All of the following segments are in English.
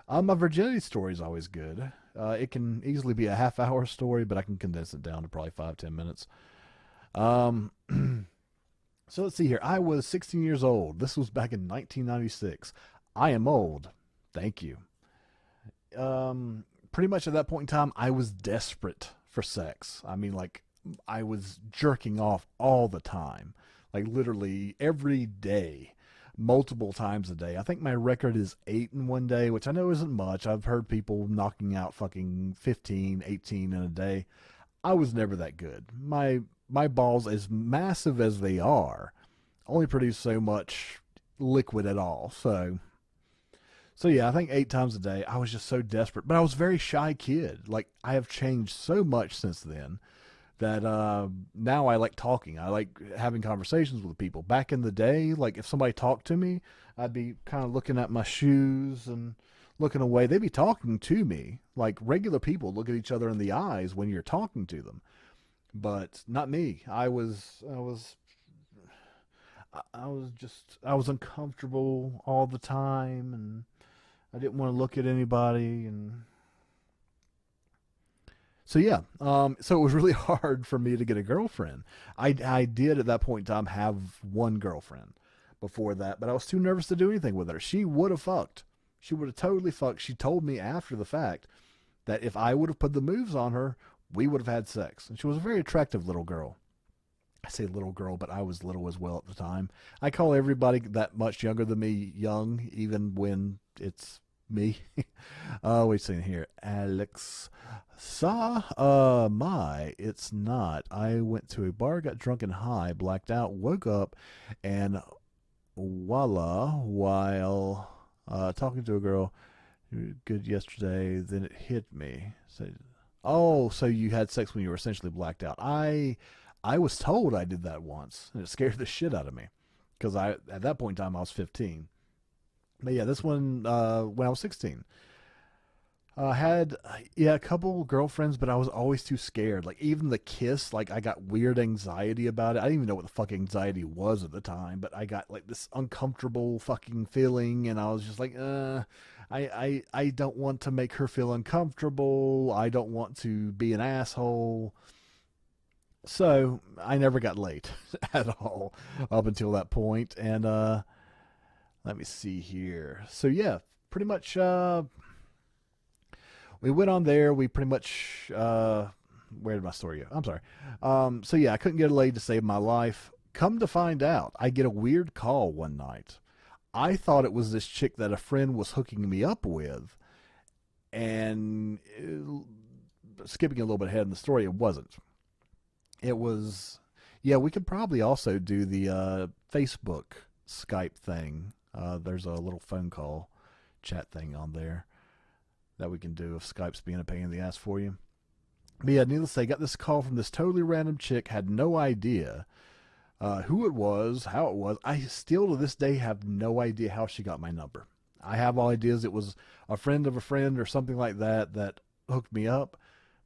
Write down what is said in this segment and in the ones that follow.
My virginity story is always good. It can easily be a half-hour story, but I can condense it down to probably 5, 10 minutes. Um, so let's see here. I was 16 years old. This was back in 1996. I am old. Thank you. Pretty much at that point in time, I was desperate for sex. I mean, like, I was jerking off all the time, like literally every day, multiple times a day. I think my record is 8 in one day, which I know isn't much. I've heard people knocking out fucking 15, 18 in a day. I was never that good. My balls, as massive as they are, only produce so much liquid at all. So yeah, I think 8 times a day. I was just so desperate, but I was a very shy kid. Like I have changed so much since then that now I like talking. I like having conversations with people. Back in the day, like if somebody talked to me, I'd be kind of looking at my shoes and looking away. They'd be talking to me like regular people look at each other in the eyes when you're talking to them, but not me. I was uncomfortable all the time, and I didn't want to look at anybody, and so yeah. So it was really hard for me to get a girlfriend. I did at that point in time have one girlfriend before that, but I was too nervous to do anything with her. She would have fucked. She would have totally fucked. She told me after the fact that if I would have put the moves on her, we would have had sex. And she was a very attractive little girl. I say little girl, but I was little as well at the time. I call everybody that much younger than me young, even when it's me. Wait a second here. Alex it's not. I went to a bar, got drunk and high, blacked out, woke up, and voila, while talking to a girl good yesterday, then it hit me. So, oh, so you had sex when you were essentially blacked out. I was told I did that once, and it scared the shit out of me because I at that point in time I was 15. But yeah, this one when I was 16. Had yeah a couple girlfriends, but I was always too scared. Like even the kiss, like I got weird anxiety about it. I didn't even know what the fuck anxiety was at the time, but I got like this uncomfortable fucking feeling, and I was just like, I don't want to make her feel uncomfortable. I don't want to be an asshole. So I never got laid at all up until that point. And let me see here. So yeah, pretty much we went on there. We pretty much where did my story go? I'm sorry. So yeah, I couldn't get laid to save my life. Come to find out, I get a weird call one night. I thought it was this chick that a friend was hooking me up with, and skipping a little bit ahead in the story, it wasn't. It was, yeah, we could probably also do the Facebook Skype thing. There's a little phone call chat thing on there that we can do if Skype's being a pain in the ass for you. But yeah, needless to say, got this call from this totally random chick, had no idea who it was, how it was. I still to this day have no idea how she got my number. I have all ideas it was a friend of a friend or something like that that hooked me up.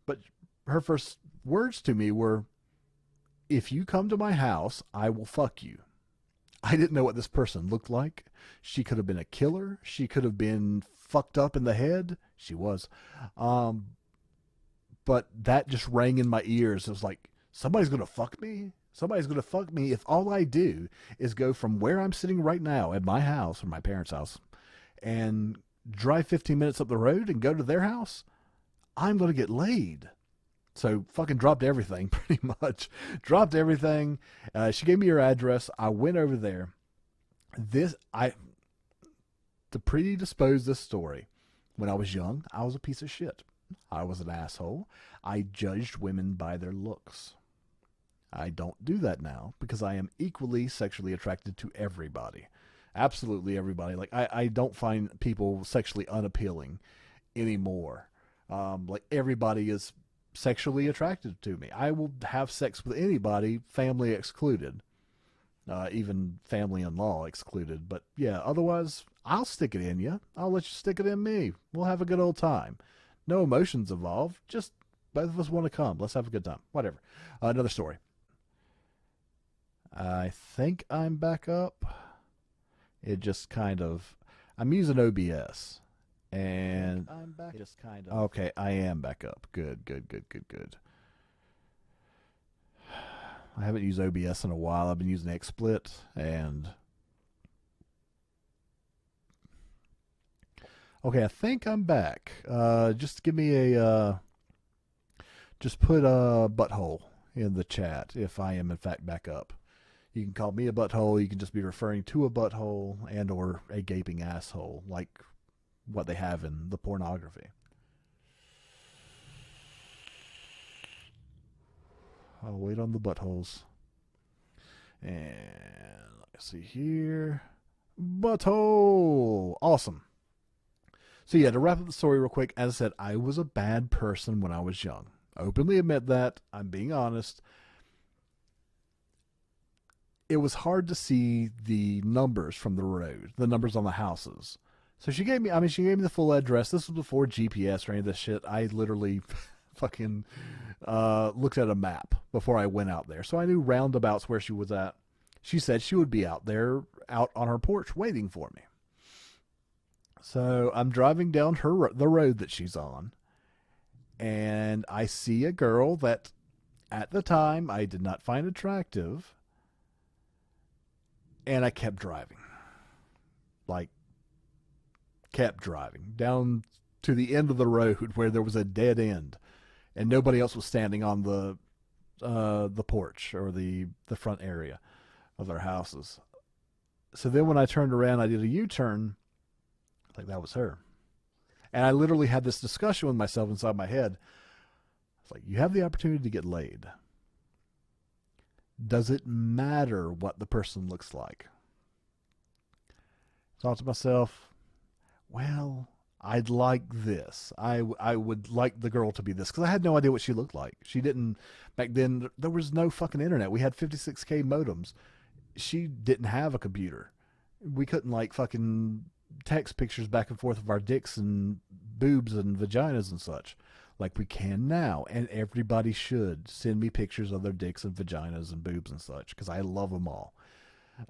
But her first words to me were, if you come to my house, I will fuck you. I didn't know what this person looked like. She could have been a killer. She could have been fucked up in the head. She was. Um, but that just rang in my ears. It was like, somebody's going to fuck me? Somebody's going to fuck me if all I do is go from where I'm sitting right now at my house or my parents' house and drive 15 minutes up the road and go to their house? I'm going to get laid. So fucking dropped everything, pretty much. Dropped everything. She gave me her address. I went over there. To predispose this story, when I was young, I was a piece of shit. I was an asshole. I judged women by their looks. I don't do that now because I am equally sexually attracted to everybody. Absolutely everybody. Like I don't find people sexually unappealing anymore. Like everybody is sexually attracted to me. I will have sex with anybody, family excluded, even family in law excluded. But yeah, otherwise, I'll stick it in you. I'll let you stick it in me. We'll have a good old time. No emotions involved. Just both of us want to come. Let's have a good time. Whatever. Another story. I think I'm back up. It just kind of. I'm using OBS, And I'm back. Just kind of. Okay, I am back up. Good, good, good, good, good. I haven't used OBS in a while. I've been using XSplit, and okay, I think I'm back. Just give me a just put a butthole in the chat if I am in fact back up. You can call me a butthole. You can just be referring to a butthole and or a gaping asshole, like what they have in the pornography. I'll wait on the buttholes. And let's see here. Butthole! Awesome. So yeah, to wrap up the story real quick, as I said, I was a bad person when I was young. I openly admit that. I'm being honest. It was hard to see the numbers from the road, the numbers on the houses. So she gave me the full address. This was before GPS or any of this shit. I literally fucking looked at a map before I went out there. So I knew roundabouts where she was at. She said she would be out there, out on her porch waiting for me. So I'm driving down the road that she's on, and I see a girl that at the time I did not find attractive, and I kept driving. Like, kept driving down to the end of the road where there was a dead end, and nobody else was standing on the porch or the front area of their houses. So then when I turned around, I did a U-turn. Like, that was her. And I literally had this discussion with myself inside my head. It's like, you have the opportunity to get laid. Does it matter what the person looks like? Thought to myself, well, I'd like this. I would like the girl to be this, because I had no idea what she looked like. She didn't, back then, there was no fucking internet. We had 56K modems. She didn't have a computer. We couldn't, like, fucking text pictures back and forth of our dicks and boobs and vaginas and such like we can now, and everybody should send me pictures of their dicks and vaginas and boobs and such, because I love them all.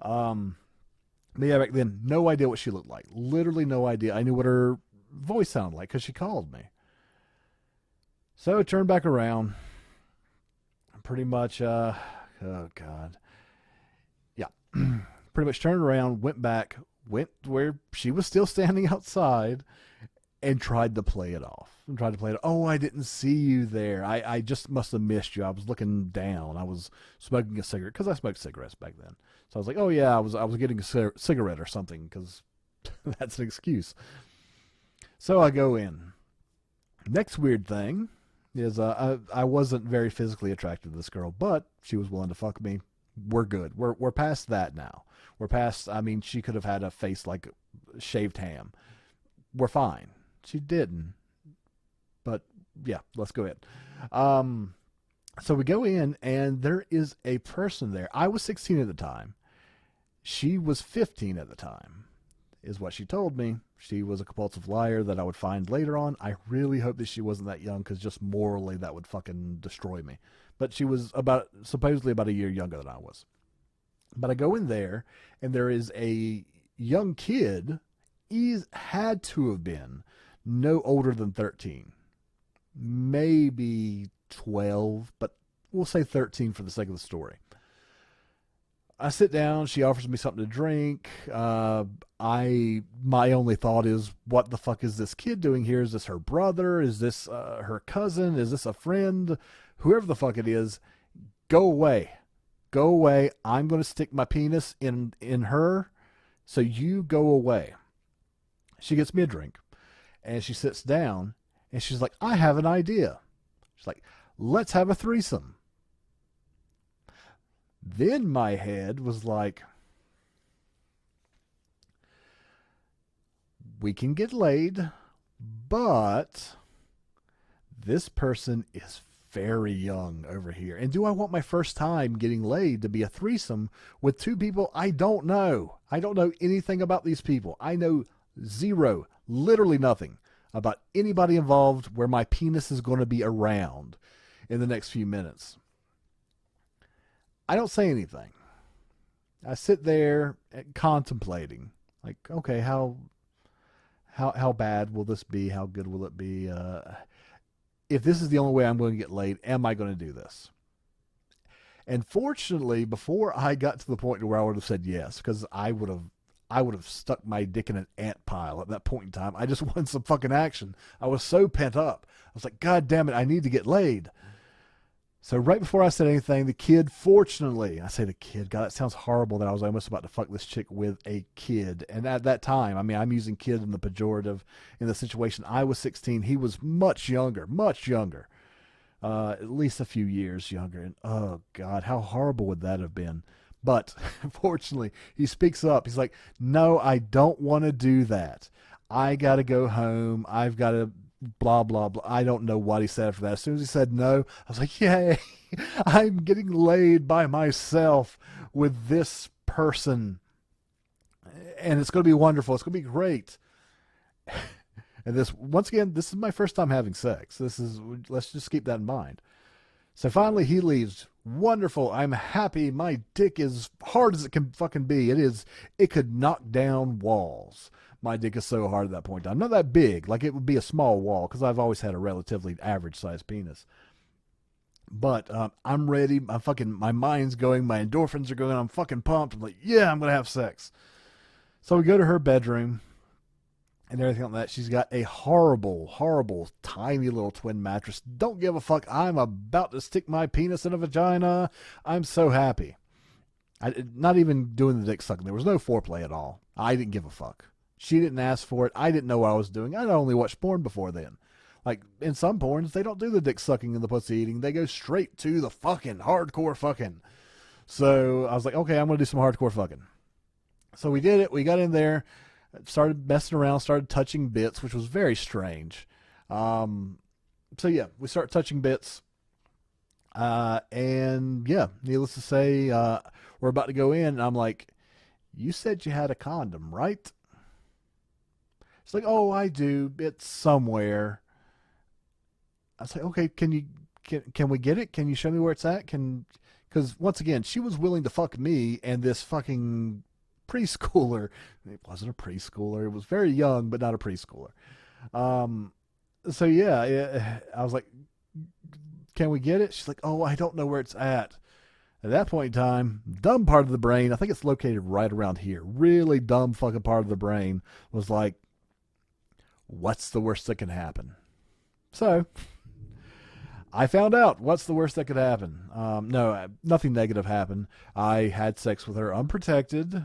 But yeah, back then, no idea what she looked like. Literally no idea. I knew what her voice sounded like because she called me. So I turned back around. Pretty much, oh God. Yeah. Pretty much turned around, went back, went where she was still standing outside, and tried to play it off. Oh, I didn't see you there. I just must have missed you. I was looking down. I was smoking a cigarette, because I smoked cigarettes back then. So I was like, oh yeah, I was getting a cigarette or something, because that's an excuse. So I go in. Next weird thing is I wasn't very physically attracted to this girl, but she was willing to fuck me. We're good. We're past that now. We're past, I mean, she could have had a face like shaved ham. We're fine. She didn't. But yeah, let's go ahead. So we go in, and there is a person there. I was 16 at the time. She was 15 at the time, is what she told me. She was a compulsive liar that I would find later on. I really hope that she wasn't that young, because just morally that would fucking destroy me. But she was supposedly about a year younger than I was. But I go in there, and there is a young kid. He had to have been no older than 13. Maybe 12, but we'll say 13 for the sake of the story. I sit down. She offers me something to drink. My only thought is, what the fuck is this kid doing here? Is this her brother? Is this her cousin? Is this a friend? Whoever the fuck it is, go away. Go away. I'm going to stick my penis in her, so you go away. She gets me a drink, and she sits down, and she's like, I have an idea. She's like, let's have a threesome. Then my head was like, we can get laid, but this person is very young over here. And do I want my first time getting laid to be a threesome with two people I don't know? I don't know anything about these people. I know zero, literally nothing about anybody involved where my penis is going to be around in the next few minutes. I don't say anything. I sit there contemplating, like, okay, how how bad will this be? How good will it be? If this is the only way I'm going to get laid, am I going to do this? And fortunately, before I got to the point where I would have said yes, because I would have stuck my dick in an ant pile at that point in time. I just wanted some fucking action. I was so pent up. I was like, God damn it, I need to get laid. So right before I said anything, the kid, fortunately, I say the kid, God, that sounds horrible that I was almost about to fuck this chick with a kid. And at that time, I mean, I'm using kid in the pejorative in the situation. I was 16. He was much younger, at least a few years younger. And oh God, how horrible would that have been? But fortunately, he speaks up. He's like, no, I don't want to do that. I got to go home. I've got to blah, blah, blah. I don't know what he said after that. As soon as he said no, I was like, yay, I'm getting laid by myself with this person. And it's going to be wonderful. It's going to be great. And this, once again, this is my first time having sex. Let's just keep that in mind. So finally he leaves. Wonderful. I'm happy. My dick is hard as it can fucking be. It could knock down walls. My dick is so hard at that point in time. Not that big. Like it would be a small wall because I've always had a relatively average sized penis. But I'm ready. My mind's going. My endorphins are going. I'm fucking pumped. I'm like, yeah, I'm going to have sex. So we go to her bedroom and everything like that. She's got a horrible, horrible, tiny little twin mattress. Don't give a fuck. I'm about to stick my penis in a vagina. I'm so happy. Not even doing the dick sucking. There was no foreplay at all. I didn't give a fuck. She didn't ask for it. I didn't know what I was doing. I'd only watched porn before then. Like, in some porns, they don't do the dick sucking and the pussy eating. They go straight to the fucking, hardcore fucking. So I was like, okay, I'm going to do some hardcore fucking. So we did it. We got in there, started messing around, started touching bits, which was very strange. So yeah, we start touching bits. And yeah, needless to say, we're about to go in. And I'm like, you said you had a condom, right? It's like, oh, I do. It's somewhere. I was like, okay, can we get it? Can you show me where it's at? Because once again, she was willing to fuck me and this fucking preschooler. It wasn't a preschooler. It was very young, but not a preschooler. So yeah, I was like, can we get it? She's like, oh, I don't know where it's at. At that point in time, dumb part of the brain, I think it's located right around here. Really dumb fucking part of the brain was like, what's the worst that can happen? So I found out what's the worst that could happen. No, nothing negative happened. I had sex with her unprotected,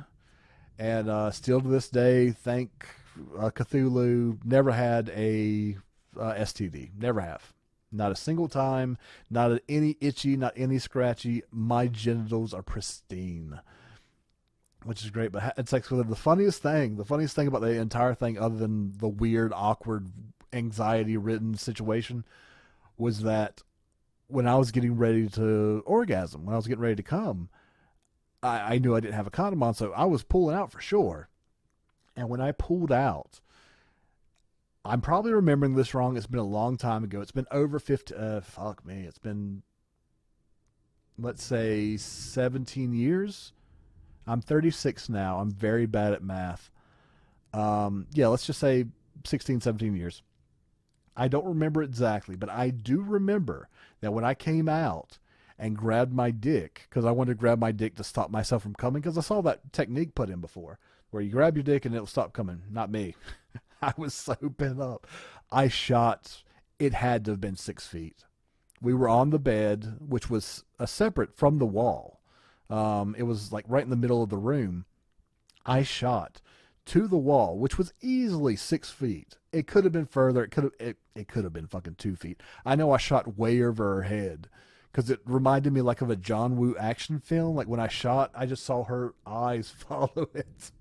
and still to this day, thank Cthulhu, never had a STD. Never have. Not a single time. Not any itchy, not any scratchy. My genitals are pristine, which is great. But I had sex with her. The funniest thing about the entire thing, other than the weird, awkward, anxiety-ridden situation, was that when I was getting ready to orgasm, when I was getting ready to come, I knew I didn't have a condom on, so I was pulling out for sure. And when I pulled out, I'm probably remembering this wrong. It's been a long time ago. It's been over 50. Fuck me. It's been, let's say, 17 years. I'm 36 now. I'm very bad at math. Yeah, let's just say 16, 17 years. I don't remember exactly, but I do remember that when I came out and grabbed my dick, because I wanted to grab my dick to stop myself from coming, because I saw that technique put in before, where you grab your dick and it'll stop coming. Not me. I was so pent up. I shot, it had to have been 6 feet. We were on the bed, which was separate from the wall. It was like right in the middle of the room. I shot to the wall, which was easily 6 feet. It could have been further. It could have been fucking 2 feet. I know I shot way over her head because it reminded me like of a John Woo action film. Like when I shot, I just saw her eyes follow it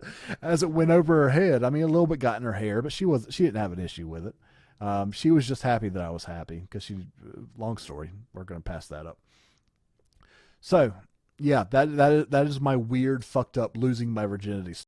as it went over her head. I mean, a little bit got in her hair, but she didn't have an issue with it. She was just happy that I was happy because long story. We're going to pass that up. So yeah, that is my weird, fucked up, losing my virginity